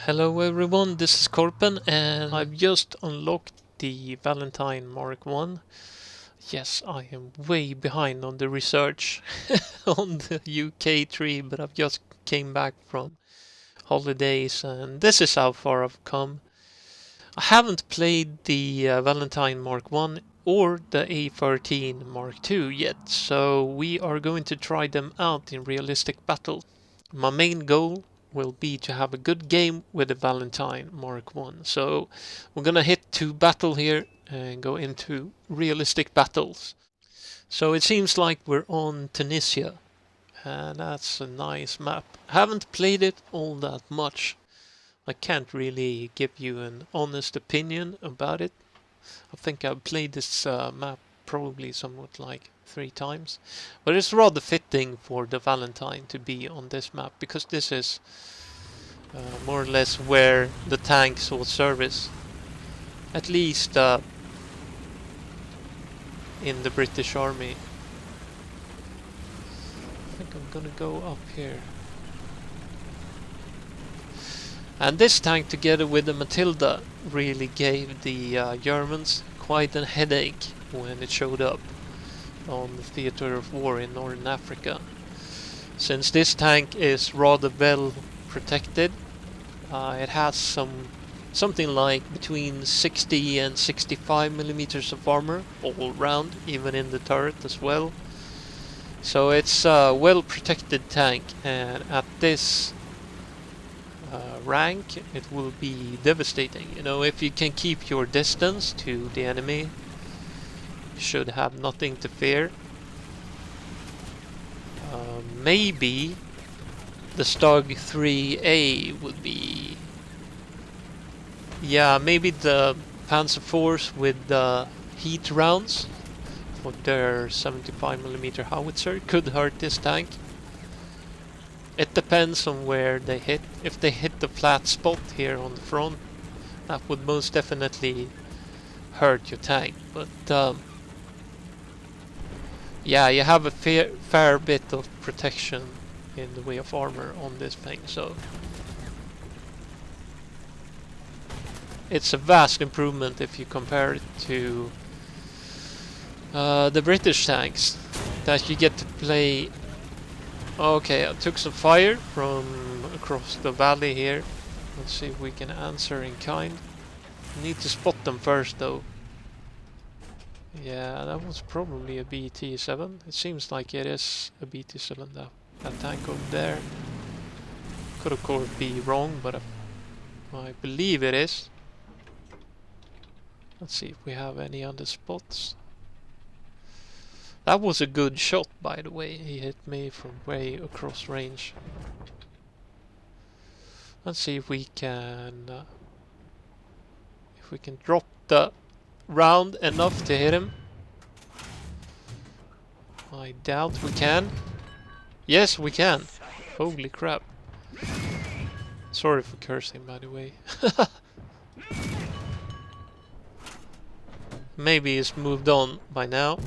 Hello everyone, this is Korpen and I've just unlocked the Valentine Mk. Yes, I am way behind on the research on the UK tree, but I've just came back from holidays and this is how far I've come. I haven't played the Valentine Mk. Or the A13 Mark II yet, so we are going to try them out in realistic battle. My main goal will be to have a good game with the Valentine Mk. So we're gonna hit to battle here and go into realistic battles. So it seems like we're on Tunisia, and that's a nice map. I haven't played it all that much. I can't really give you an honest opinion about it. I think I've played this map probably somewhat like 3 times. But it's rather fitting for the Valentine to be on this map, because this is more or less where the tanks will service. At least in the British Army. I think I'm gonna go up here. And this tank together with the Matilda really gave the Germans quite a headache when it showed up on the theater of war in Northern Africa. Since this tank is rather well protected, it has something like between 60 and 65 millimeters of armor all round, even in the turret as well. So it's a well protected tank, and at this rank it will be devastating. You know, if you can keep your distance to the enemy, you should have nothing to fear. Maybe the Stug 3A would be... yeah, maybe the Panzer Force with the heat rounds for their 75mm howitzer could hurt this tank. It depends on where they hit. If they hit the flat spot here on the front, that would most definitely hurt your tank. But yeah, you have a fair bit of protection in the way of armor on this thing, so it's a vast improvement if you compare it to the British tanks that you get to play. Okay, I took some fire from across the valley here. Let's see if we can answer in kind. Need to spot them first though. Yeah, that was probably a BT-7. It seems like it is a BT-7, that tank over there. Could of course be wrong, but I believe it is. Let's see if we have any other spots. That was a good shot, by the way. He hit me from way across range. Let's see if we can drop the round enough to hit him. I doubt we can. Yes, we can. Holy crap. Sorry for cursing, by the way. Maybe he's moved on by now.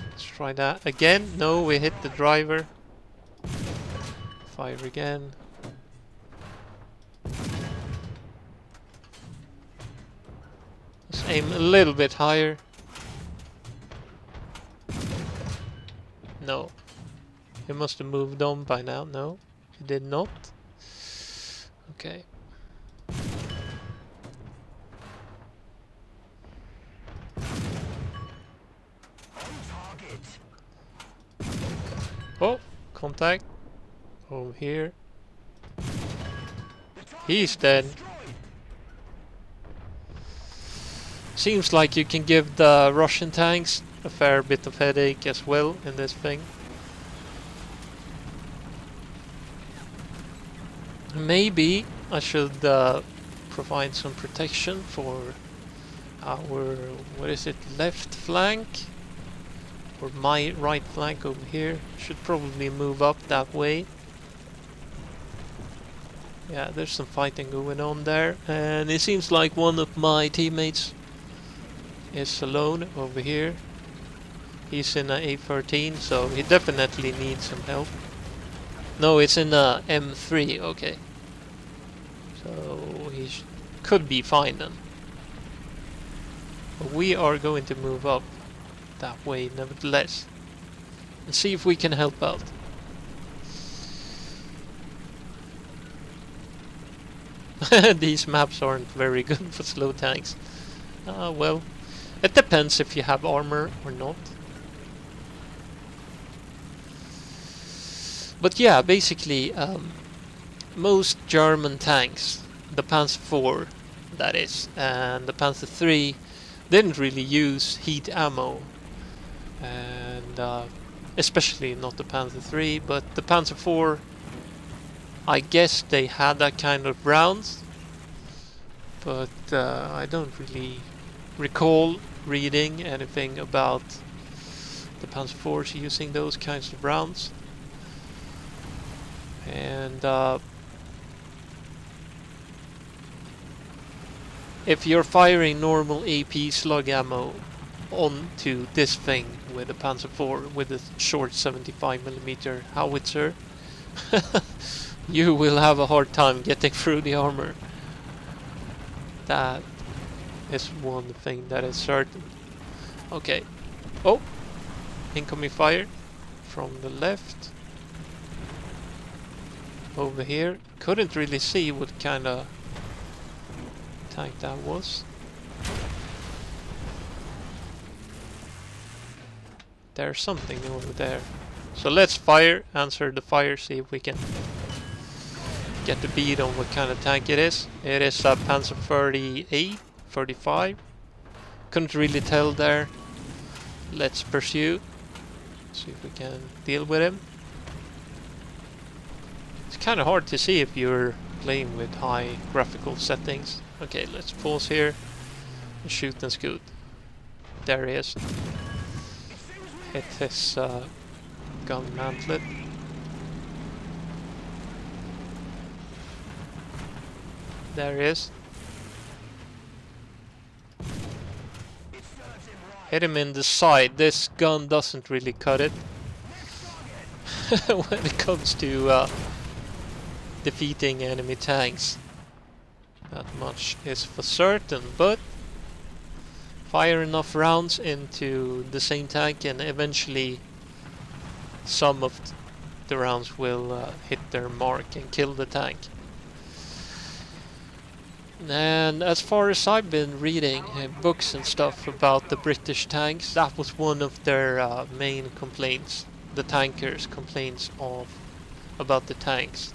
Let's try that again. No, we hit the driver. Fire again. Let's aim a little bit higher. No. He must have moved on by now. No, he did not. Okay. Oh, contact. Over here. He's dead. Seems like you can give the Russian tanks a fair bit of headache as well in this thing. Maybe I should provide some protection for our, what is it, left flank? Or my right flank over here. Should probably move up that way. Yeah, there's some fighting going on there. And it seems like one of my teammates is alone over here. He's in a A13, so he definitely needs some help. No, it's in a M3, okay. So he could be fine then. But we are going to move up that way nevertheless. And see if we can help out. These maps aren't very good for slow tanks. Well, it depends if you have armor or not. But yeah, basically, most German tanks, the Panzer IV, that is, and the Panzer III, didn't really use heat ammo. And especially not the Panzer III, but the Panzer IV, I guess they had that kind of rounds, but I don't really recall reading anything about the Panzer IVs using those kinds of rounds. And if you're firing normal AP slug ammo onto this thing with a Panzer IV with a short 75mm howitzer, you will have a hard time getting through the armor. That is one thing that is certain. Okay. Oh! Incoming fire from the left. Over here. Couldn't really see what kind of tank that was. There's something over there. So let's fire, answer the fire, see if we can get the bead on what kind of tank it is. It is a Panzer 38, 35. Couldn't really tell there. Let's pursue. See if we can deal with him. It's kind of hard to see if you're playing with high graphical settings. Okay, let's pause here and shoot and scoot. There he is. Hit his gun mantlet. There he is. Hit him in the side. This gun doesn't really cut it when it comes to defeating enemy tanks. That much is for certain, but fire enough rounds into the same tank and eventually some of the rounds will hit their mark and kill the tank. And as far as I've been reading books and stuff about the British tanks, that was one of their main complaints, the tankers' complaints about the tanks.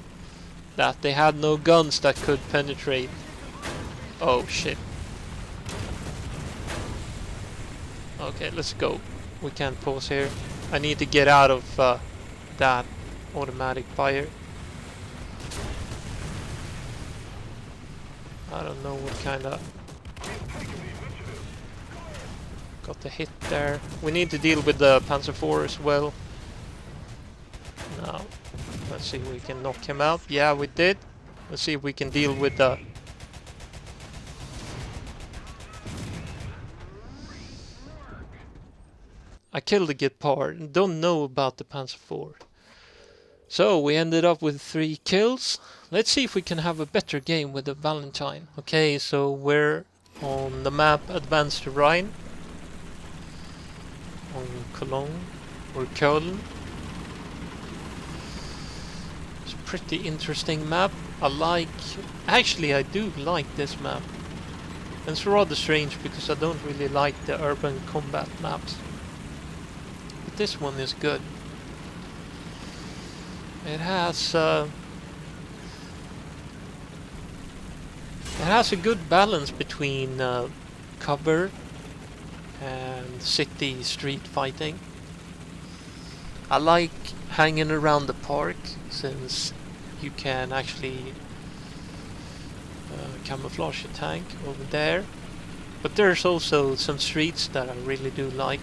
That they had no guns that could penetrate. Oh shit. Okay, let's go. We can't pause here. I need to get out of that automatic fire. I don't know what kind of... Got the hit there. We need to deal with the Panzer IV as well. Now, let's see if we can knock him out. Yeah, we did. Let's see if we can deal with the... I killed the Gepard and don't know about the Panzer IV. So we ended up with 3 kills. Let's see if we can have a better game with the Valentine. Okay, so we're on the map Advance to Rhine. On Cologne or Köln. It's a pretty interesting map. Actually I do like this map. And it's rather strange because I don't really like the urban combat maps. But this one is good. It has a good balance between cover and city street fighting. I like hanging around the park since you can actually camouflage a tank over there. But there's also some streets that I really do like.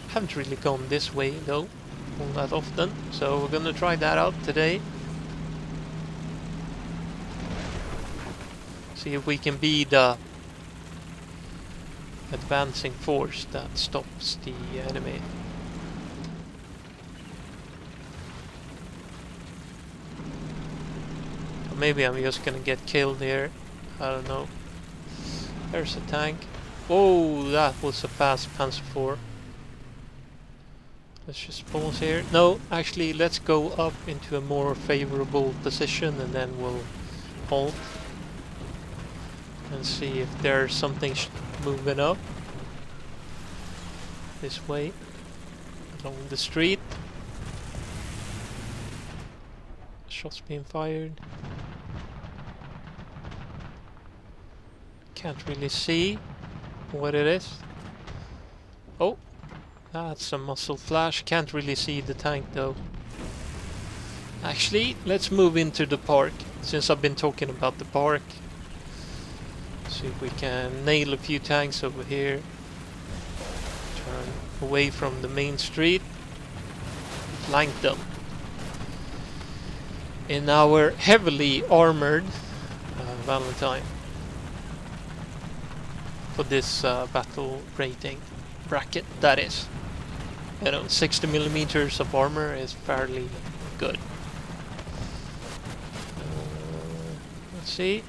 Haven't really gone this way though all that often, so we're gonna try that out today. See if we can be the advancing force that stops the enemy. maybe I'm just gonna get killed here. I don't know. There's a tank. Oh, that was a fast Panzer IV. Let's just pause here. No, actually, let's go up into a more favorable position and then we'll halt and see if there's something moving up this way along the street. Shots being fired. Can't really see what it is. Oh, that's a muzzle flash. Can't really see the tank though. Actually, let's move into the park, since I've been talking about the park. See if we can nail a few tanks over here. Turn away from the main street. Flank them. In our heavily armored Valentine. For this battle rating bracket, that is. You know, 60 millimeters of armor is fairly good. Let's see.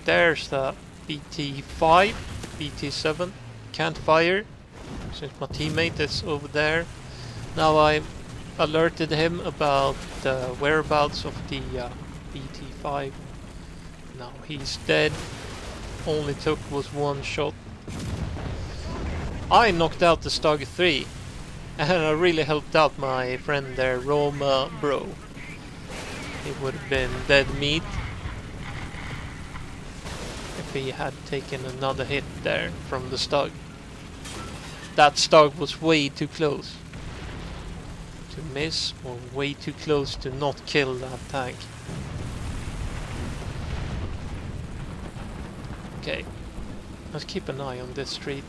There's the BT5, BT7. Can't fire since my teammate is over there. Now I alerted him about the whereabouts of the BT5. Now he's dead. Only took was one shot. I knocked out the Stag 3 and I really helped out my friend there, Roma Bro. He would have been dead meat if he had taken another hit there from the Stag. That Stag was way too close to miss, or way too close to not kill that tank. Okay, let's keep an eye on this street.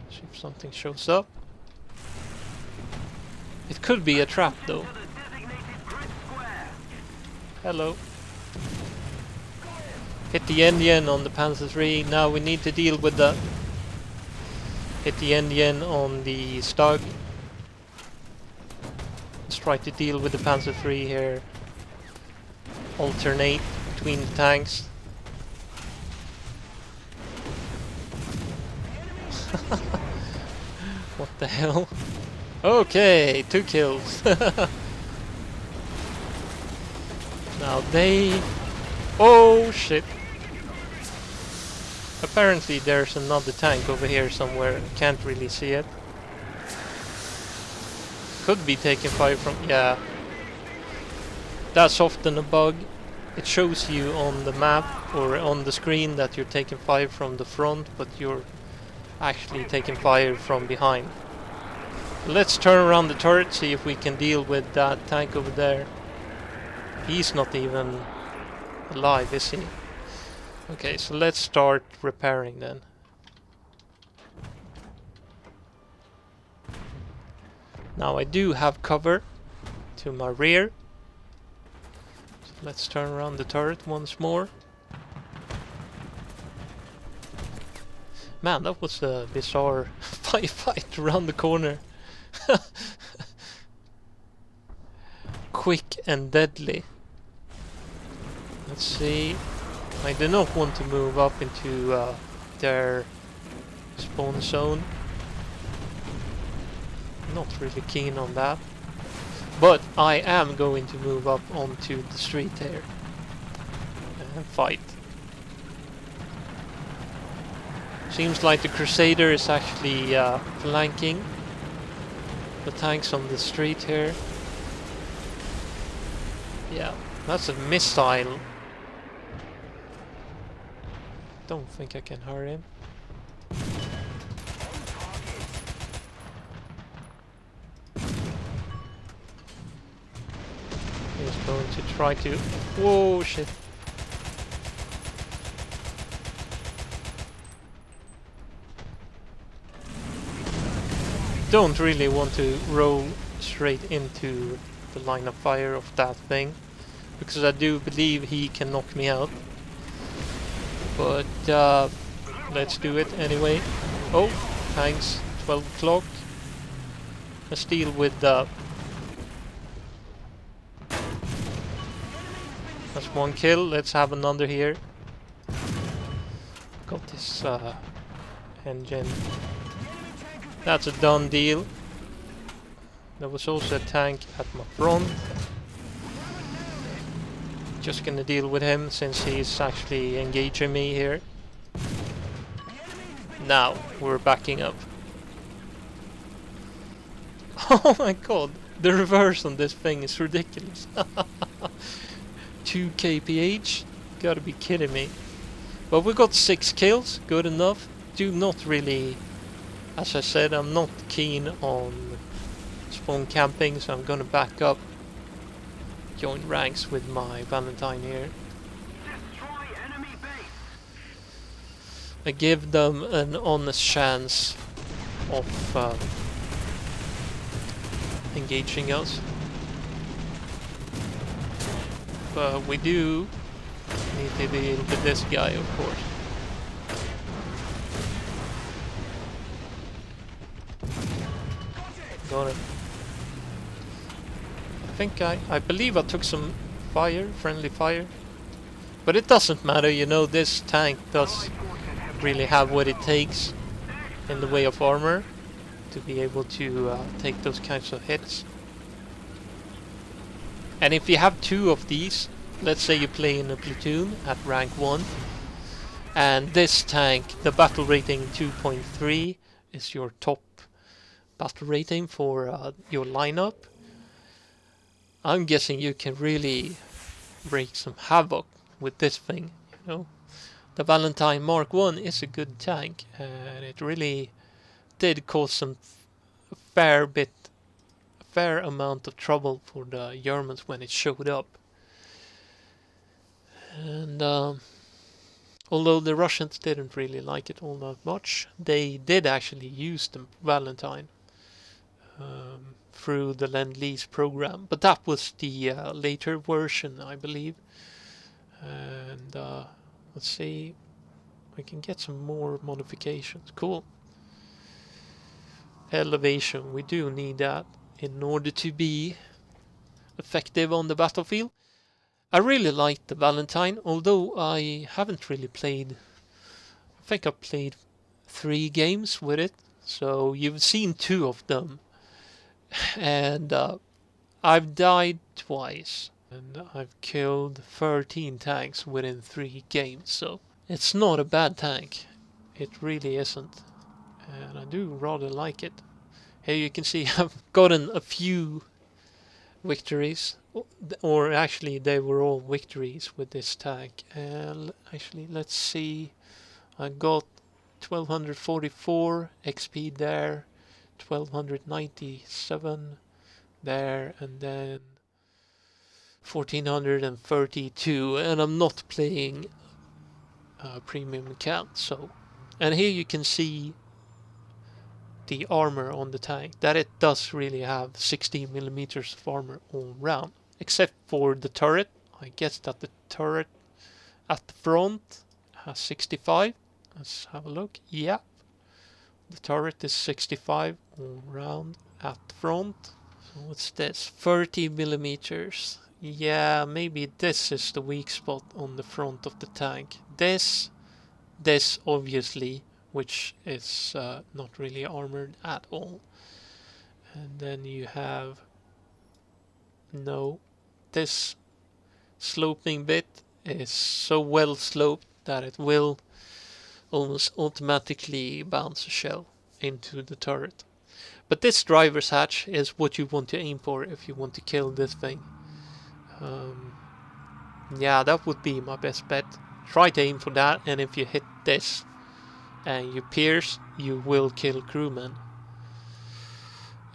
See if something shows up. It could be a trap though. Hello. Hit the engine on the Panzer III. Now we need to deal with the... Hit the engine on the Stag. Let's try to deal with the Panzer III here. Alternate between the tanks. What the hell? Okay, 2 kills. Now they... Oh shit. Apparently there's another tank over here somewhere. Can't really see it. Could be taking fire from... Yeah. That's often a bug. It shows you on the map or on the screen that you're taking fire from the front, but you're actually taking fire from behind. Let's turn around the turret, see if we can deal with that tank over there. He's not even alive, is he? Okay, so let's start repairing then. Now I do have cover to my rear. So let's turn around the turret once more. Man, that was a bizarre firefight around the corner. Quick and deadly. Let's see. I do not want to move up into their spawn zone. Not really keen on that. But I am going to move up onto the street here and fight. Seems like the Crusader is actually flanking the tanks on the street here. Yeah, that's a missile. Don't think I can hurt him. He's going to try to... Whoa, shit. Don't really want to roll straight into the line of fire of that thing, because I do believe he can knock me out. But let's do it anyway. Oh, thanks. 12 o'clock. Let's deal with the... That's one kill. Let's have another here. Got this engine. That's a done deal. There was also a tank at my front. Just gonna deal with him since he's actually engaging me here. Now we're backing up. Oh my god, the reverse on this thing is ridiculous. 2 kph? Gotta be kidding me. But we got 6 kills, good enough. Do not really, as I said, I'm not keen on spawn camping, so I'm gonna back up. Join ranks with my Valentine here. I give them an honest chance of engaging us. But we do need to deal with this guy, of course. Got it. I believe I took some fire, friendly fire. But it doesn't matter, you know, this tank does really have what it takes in the way of armor to be able to take those kinds of hits. And if you have 2 of these, let's say you play in a platoon at rank 1, and this tank, the battle rating 2.3 is your top battle rating for your lineup, I'm guessing you can really break some havoc with this thing, you know. The Valentine Mk is a good tank, and it really did cause some fair amount of trouble for the Germans when it showed up. And although the Russians didn't really like it all that much, they did actually use the Valentine through the Lend-Lease program, but that was the later version, I believe. And let's see, we can get some more modifications. Cool. Elevation, we do need that in order to be effective on the battlefield. I really like the Valentine, although I haven't really played. I think I played 3 games with it, so you've seen 2 of them. And I've died twice, and I've killed 13 tanks within 3 games, so it's not a bad tank. It really isn't, and I do rather like it. Here you can see I've gotten a few victories, or actually they were all victories with this tank. Actually, let's see, I got 1244 XP there, 1297 there, and then 1432, and I'm not playing premium account. So, and here you can see the armor on the tank, that it does really have 16 millimeters of armor all round, except for the turret. I guess that the turret at the front has 65. Let's have a look. Yeah, the turret is 65 all round at the front. So what's this? 30 millimeters. Yeah, maybe this is the weak spot on the front of the tank. This obviously, which is not really armored at all. And then you have, no, this sloping bit is so well sloped that it will almost automatically bounce a shell into the turret. But this driver's hatch is what you want to aim for if you want to kill this thing. Yeah, that would be my best bet. Try to aim for that, and if you hit this and you pierce, you will kill crewmen.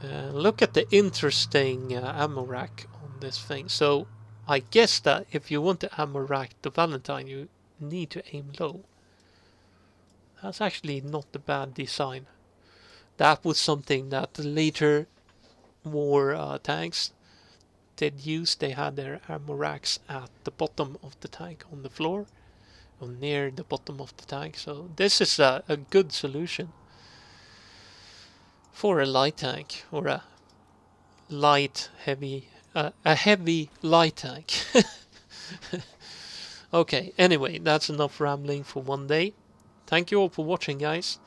Look at the interesting ammo rack on this thing. So I guess that if you want to ammo rack the Valentine, you need to aim low. That's actually not a bad design. That was something that the later war tanks did use. They had their ammo racks at the bottom of the tank on the floor, or near the bottom of the tank. So this is a good solution for a light tank, or a heavy light tank. Okay, anyway, that's enough rambling for one day. Thank you all for watching, guys.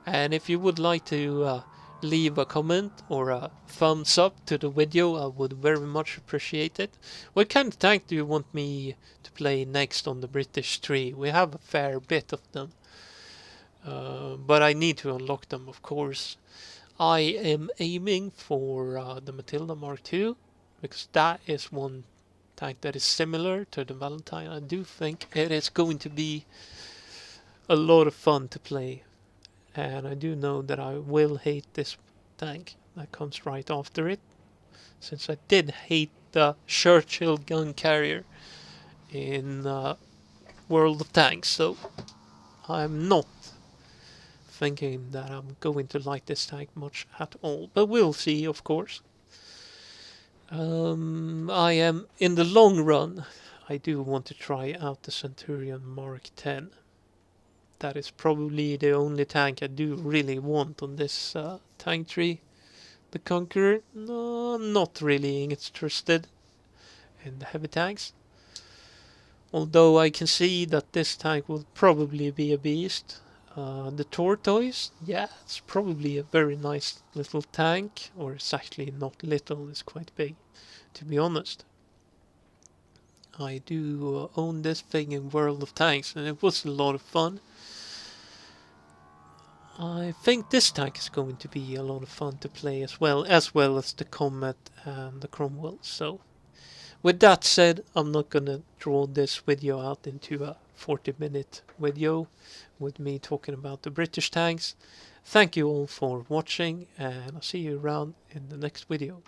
And if you would like to leave a comment or a thumbs up to the video, I would very much appreciate it. What kind of tank do you want me to play next on the British tree? We have a fair bit of them. But I need to unlock them, of course. I am aiming for the Matilda Mark II, because that is one tank that is similar to the Valentine. I do think it is going to be a lot of fun to play. And I do know that I will hate this tank that comes right after it, since I did hate the Churchill gun carrier in World of Tanks, so I'm not thinking that I'm going to like this tank much at all, but we'll see, of course. I am, in the long run, I do want to try out the Centurion Mark 10. That is probably the only tank I do really want on this tank tree. The Conqueror, no, not really interested in the heavy tanks. Although I can see that this tank will probably be a beast. The Tortoise, yeah, it's probably a very nice little tank. Or it's actually not little, it's quite big, to be honest. I do own this thing in World of Tanks, and it was a lot of fun. I think this tank is going to be a lot of fun to play as well as the Comet and the Cromwell. So, with that said, I'm not gonna draw this video out into a 40-minute video with me talking about the British tanks. Thank you all for watching, and I'll see you around in the next video.